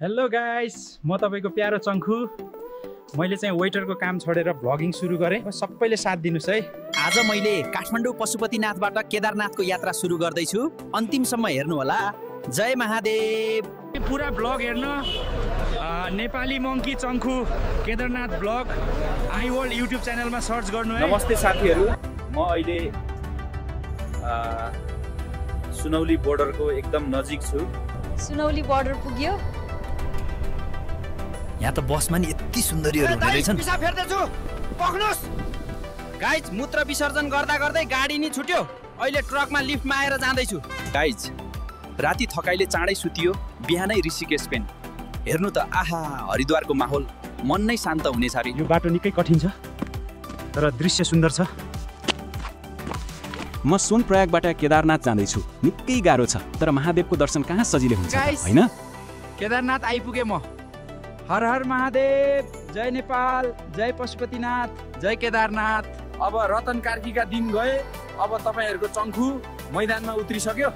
Hello guys, म तपाईको प्यारो चङ्खु। मैले चाहिँ वेटरको काम छोडेर भ्लगिङ सुरु गरेँ। सबैले साथ दिनुस् है। आज मैले काठमाडौँ पशुपतिनाथबाट केदारनाथको यात्रा सुरु गर्दैछु। अन्तिमसम्म हेर्नु होला। जय महादेव। पुरा भ्लग हेर्न नेपाली मङ्की चङ्खु Kedarnath vlog I world YouTube च्यानलमा सर्च गर्नु है। नमस्ते साथीहरू, म अहिले सुनौली बोर्डरको एकदम नजिक छु। सुनौली बोर्डर पुग्यो। यहाँ त बसमा नि यति सुन्दरीहरू हुँदै रहेछन्। पिसा फेर्दैछु, पक्नुस्। गाइज, मूत्र विसर्जन गर्दा गर्दै गाडी नि छुट्यो। अहिले ट्रकमा लिफ्टमा आएर जाँदैछु। गाइज, राति थकाइले चाँडै सुतियो, बिहानै ऋषिकेश पेन। हेर्नु त, आहा, हरिद्वारको माहौल, मन नै शान्त हुनेछ अरे। यो बाटो निकै कठिन छ, तर दृश्य सुन्दर छ। म सोनप्रयागबाट केदारनाथ जाँदैछु। निकै गाह्रो छ, तर महादेवको दर्शन कहाँ सजिलै हुन्छ हैन? केदारनाथ आइपुगे म। हर हर महादेव, जय नेपाल, जय पशुपतिनाथ, जय केदारनाथ। अब रतन कार्कीका दिन गए। अब तपाईहरुको चङ्खु मैदानमा उत्रिसक्यो।